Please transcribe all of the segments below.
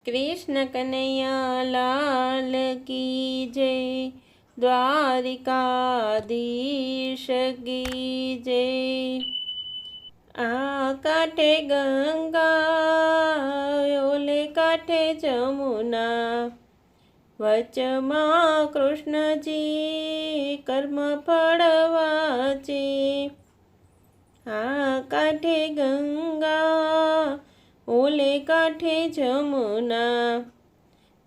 कृष्ण कन्हैया लाल की जय, द्वारिकाधीश की जय। आ काठे गंगा ओले काठे जमुना, वचમાં કૃષ્ણજી કર્મ ફળ વાંચે। આ કાંઠે ગંગા ઓલે કાંઠે જમુના,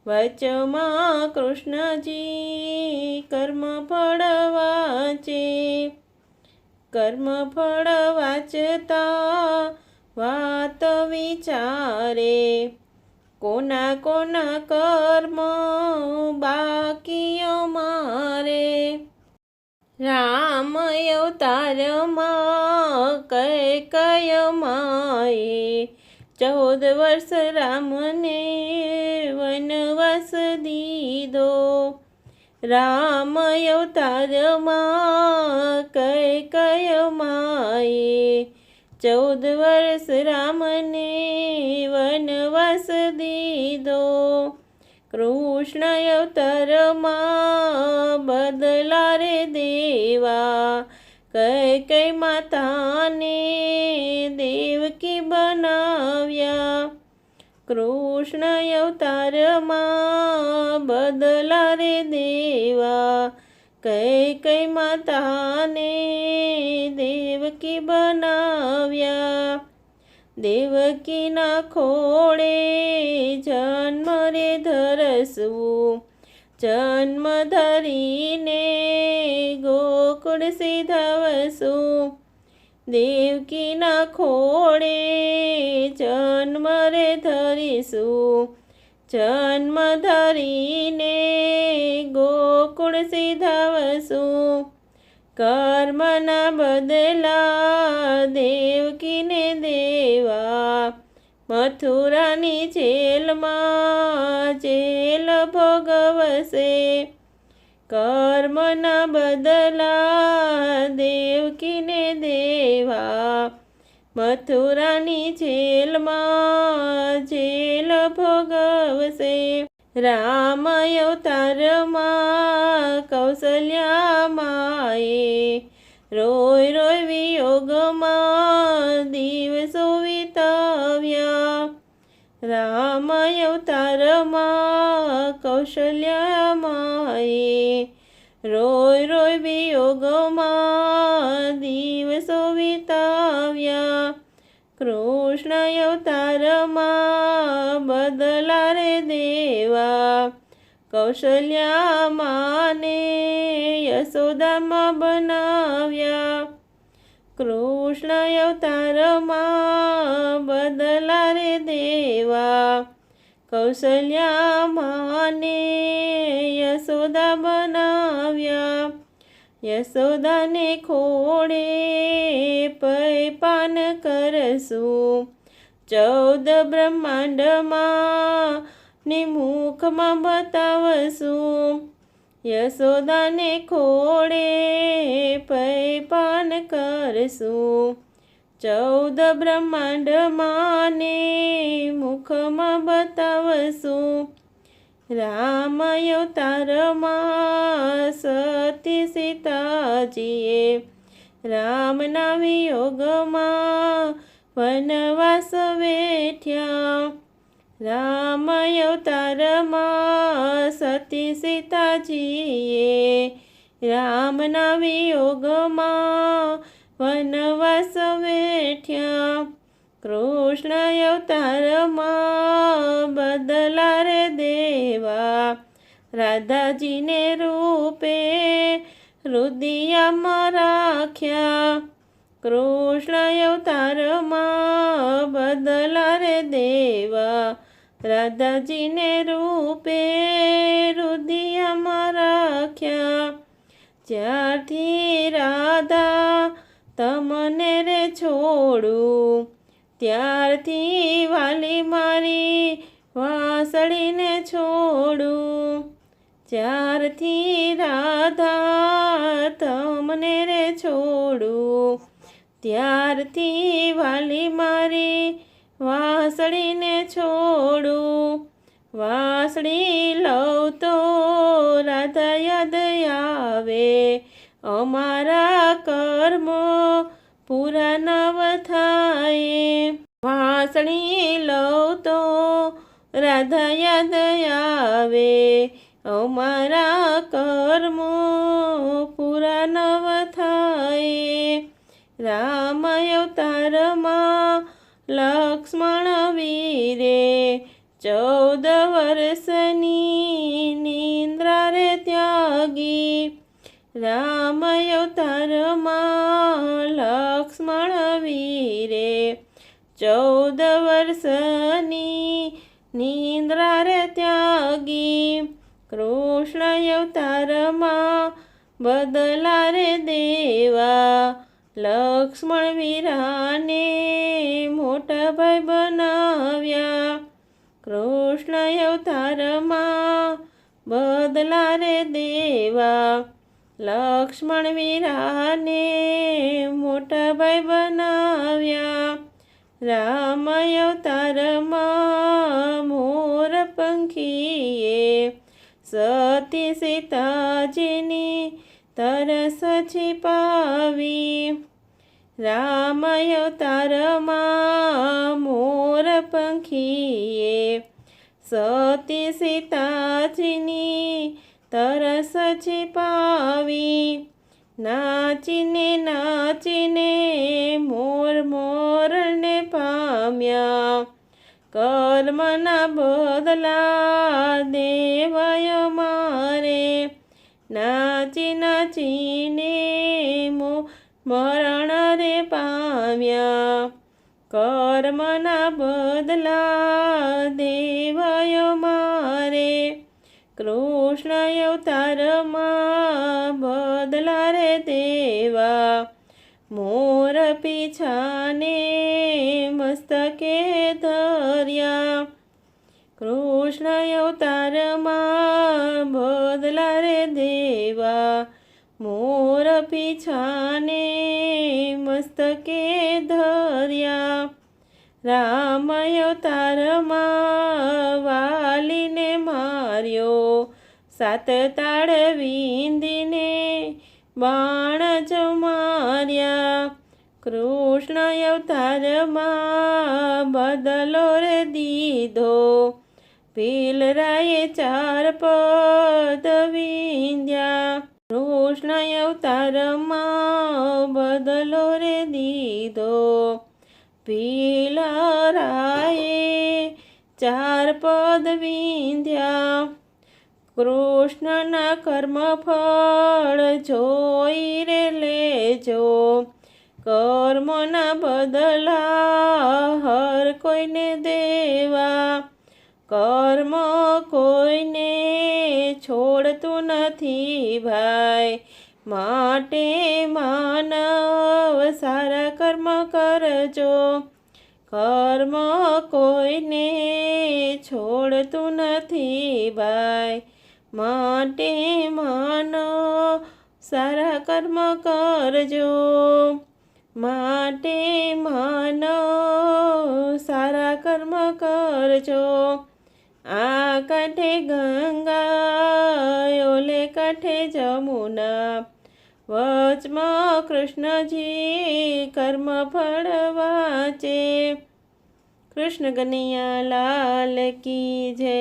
વચમાં કૃષ્ણજી કર્મ ફળ વાંચે। કર્મ ફળ વાંચતા વાત વિચારે, કોના કોના કર્મ બાકી અમારે। રામ અવતારમાં કૈકેય માએ, 14 વર્ષ રામને વનવાસ દીધો। રામ અવતારમાં કૈકેય માએ, 14 વર્ષ રામને વનવાસ દીધો। કૃષ્ણ અવતારમાં બદલા રે દેવા, કૈકેયી માતાને દેવકી બનાવ્યા। કૃષ્ણ અવતારમાં બદલા રે દેવા, કૈકેયી માતાને દેવકી બનાવ્યા। દેવકીના ખોળે જન્મ રે ધરસવું, જન્મ ધરીને ગોકુળ સીધાવશું। દેવકીના ખોળે જન્મ રે ધરીશું, જન્મ ધરીને ગોકુળ સીધાવશું। કર્મના બદલા દેવકીને દેવા, મથુરાની જેલમાં જેલ ભોગવશે। કર્મના બદલા દેવકીને દેવા, મથુરાની જેલમાં જેલ ભોગવશે। રામ અવતારમાં કૌશલ્યા માએ, રોય રોય વિયોગમાં દિવસો વિતાવ્યા। રામ અવતારમાં કૌશલ્યા માએ, રોય રોય વિયોગમાં દિવસો વિતાવ્યા। કૃષ્ણ અવતારમાં બદલા રે દેવા, કૌશલ્યા માને યશોદામાં બનાવ્યા। કૃષ્ણ અવતારમાં બદલા રે દેવા, કૌશલ્યા માને યશોદા બનાવ્યા। યશોદાને ખોળે પૈપાન કરશું, 14 બ્રહ્માંડમાં ને મુખમાં બતાવશું। યશોદાને ખોળે પૈપાન કરશું, 14 બ્રહ્માંડમાં ને મુખમાં બતાવશું। રામ અવતારમાં સતી સીતાજીએ, રામના વિયોગમાં વનવાસ વેઠ્યા। રામ અવતારમાં સતી સીતાજીએ, રામના વિયોગમાં વનવાસ વેઠ્યા। કૃષ્ણ અવતારમાં બદલા રે દેવા, રાધાજીને રૂપે હૃદયમાં રાખ્યા। કૃષ્ણ અવતારમાં બદલા રે દેવા, રાધાજીને રૂપે હૃદયમાં રાખ્યા। જ્યારથી રાધા તમને રે છોડું, ત્યારથી વાલી મારી વાસળીને છોડું। જ્યારથી રાધા તમને રે છોડું, ત્યારથી વાલી મારી વાસળીને છોડું, વાસળી લઉં તો રાધા યાદ આવે, અમારા કર્મો પૂરા નવ થાય. વાસળી લઉં તો રાધા યાદ આવે, અમારા કર્મો પૂરા નવ થાય. રામ અવતારમાં લક્ષ્મણ વીરે 14 વર્ષની નિંદ્રા રે ત્યાગી. રામ અવતારમાં લક્ષ્મણ વીરે 14 વર્ષની નિંદ્રા રે ત્યાગી. કૃષ્ણ અવતારમાં બદલા રે દેવા, લક્ષ્મણ વીરાને મોટા ભાઈ બનાવ્યા. કૃષ્ણ અવતારમાં બદલા રે દેવા, લક્ષ્મણ વીરાને મોટા ભાઈ બનાવ્યા. રામ અવતારમાં મોર પંખીએ સતી સીતાજીની તરસ छिपावी. રામ અવતારમાં મોર પંખીએ સતી સીતાજીની તરસ छिपावी. નાચીને નાચીને મોર મોરને પામ્યા, કર્મના બદલા દેવાય મારે. નાચી નાચીને મરણ રે પામ્યા, કર્મના બદલા દેવાય મારે. કૃષ્ણ અવતારમાં બદલા રે દેવા, મોર પીછાને મસ્તકે ધર્યા. કૃષ્ણ અવતારમાં બદલા રે દેવા, મોર પીછાને મસ્તકે ધર્યા. રામ અવતારમાં વાલીને માર્યો, 7 તાળ વીંધીને બાણ જ માર્યા. કૃષ્ણ અવતારમાં બદલો રે દીધો, પીલરાએ 4 પદ વીંધ્યા. કૃષ્ણ અવતારમાં બદલો રે દીધો, પીલરાએ 4 પદ વીંધ્યા. કૃષ્ણના કર્મફળ જોઈ રે લેજો, કર્મોના બદલા હર કોઈને દેવા. કર્મ કોઈને છોડતું નથી ભાઈ, માટે માનવ સારા કર્મ કરજો. કર્મ કોઈને છોડતું નથી ભાઈ, માટે માનવ સારા કર્મ કરજો. માટે માનવ સારા કર્મ કરજો. આ કાંઠે ગંગા, ઓલે કાંઠે જમુના, વચમાં કૃષ્ણજી કર્મ ફળ વાંચે. કૃષ્ણ કનૈયા લાલ કી જય.